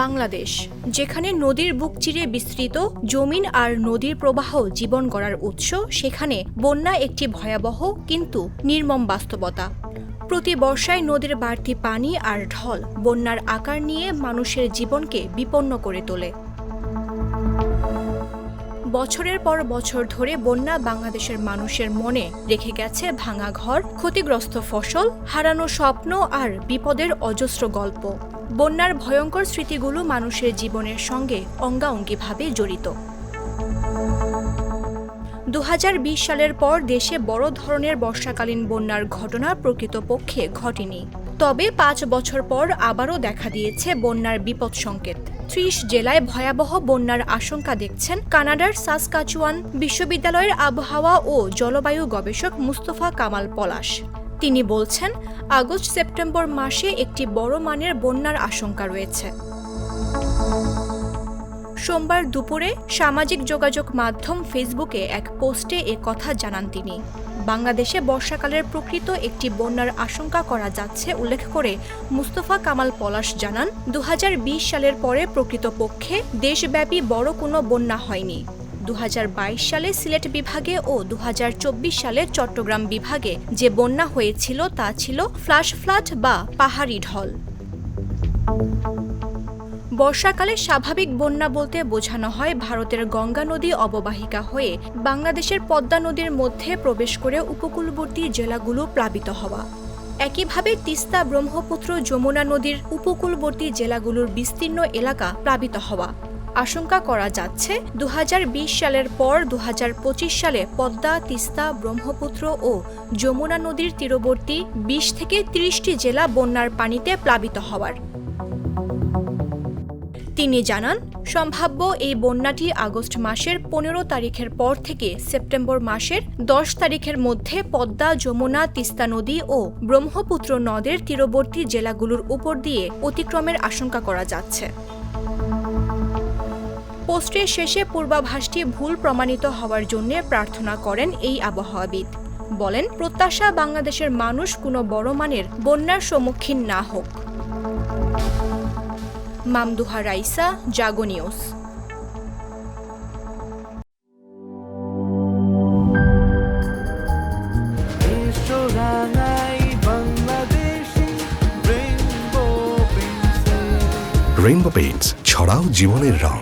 বাংলাদেশ, যেখানে নদীর বুক চিরে বিস্তৃত জমিন আর নদীর প্রবাহ জীবন গড়ার উৎস, সেখানে বন্যা একটি ভয়াবহ কিন্তু নির্মম বাস্তবতা। প্রতি বর্ষায় নদীর বাড়তি পানি আর ঢল বন্যার আকার নিয়ে মানুষের জীবনকে বিপন্ন করে তোলে। বছরের পর বছর ধরে বন্যা বাংলাদেশের মানুষের মনে রেখে গেছে ভাঙা ঘর, ক্ষতিগ্রস্ত ফসল, হারানো স্বপ্ন আর বিপদের অজস্র গল্প। বন্যার ভয়ঙ্কর স্মৃতিগুলো মানুষের জীবনের সঙ্গে অঙ্গাঅঙ্গিভাবে জড়িত। ২০২০ সালের পর দেশে বড় ধরনের বর্ষাকালীন বন্যার ঘটনা প্রকৃতপক্ষে ঘটেনি। তবে ৫ বছর পর আবারও দেখা দিয়েছে বন্যার বিপদ সংকেত। ৩০ জেলায় ভয়াবহ বন্যার আশঙ্কা দেখছেন কানাডার সাসকাচুয়ান বিশ্ববিদ্যালয়ের আবহাওয়া ও জলবায়ু গবেষক মুস্তফা কামাল পলাশ। তিনি বলছেন, আগস্ট-সেপ্টেম্বর মাসে একটি বড় মানের বন্যার আশঙ্কা রয়েছে। সোমবার দুপুরে সামাজিক যোগাযোগ মাধ্যম ফেসবুকে এক পোস্টে এ কথা জানান তিনি। বাংলাদেশে বর্ষাকালের প্রকৃত একটি বন্যার আশঙ্কা করা যাচ্ছে উল্লেখ করে মুস্তফা কামাল পলাশ জানান, ২০২০ সালের পরে প্রকৃতপক্ষে দেশব্যাপী বড় কোনো বন্যা হয়নি। ২০২২ সালে সিলেট বিভাগে ও ২০২৪ সালে চট্টগ্রাম বিভাগে যে বন্যা হয়েছিল তা ছিল ফ্ল্যাশ ফ্লাড বা পাহাড়ি ঢল। বর্ষাকালে স্বাভাবিক বন্যা বলতে বোঝানো হয় ভারতের গঙ্গা নদী অববাহিকা হয়ে বাংলাদেশের পদ্মা নদীর মধ্যে প্রবেশ করে উপকূলবর্তী জেলাগুলো প্লাবিত হওয়া। একইভাবে তিস্তা, ব্রহ্মপুত্র, যমুনা নদীর উপকূলবর্তী জেলাগুলোর বিস্তীর্ণ এলাকা প্লাবিত হওয়া। আশঙ্কা করা যাচ্ছে ২০২০ সালের পর ২০২৫ সালে পদ্মা, তিস্তা, ব্রহ্মপুত্র ও যমুনা নদীর তীরবর্তী ২০ থেকে ৩০টি জেলা বন্যার পানিতে প্লাবিত হওয়ার। তিনি জানান, সম্ভাব্য এই বন্যাটি আগস্ট মাসের ১৫ তারিখের পর থেকে সেপ্টেম্বর মাসের ১০ তারিখের মধ্যে পদ্মা, যমুনা, তিস্তা নদী ও ব্রহ্মপুত্র নদের তীরবর্তী জেলাগুলোর উপর দিয়ে অতিক্রমের আশঙ্কা করা যাচ্ছে। পোস্টের শেষে পূর্বাভাসটি ভুল প্রমাণিত হওয়ার জন্য প্রার্থনা করেন এই আবহাওয়াবিদ। বলেন, প্রত্যাশা বাংলাদেশের মানুষ কোনো বড় মানের বন্যার সম্মুখীন না হোক। মামদুহা রাইসা, জাগো নিউজ। রেইনবো পেইন্টস, ছড়াও জীবনের রং।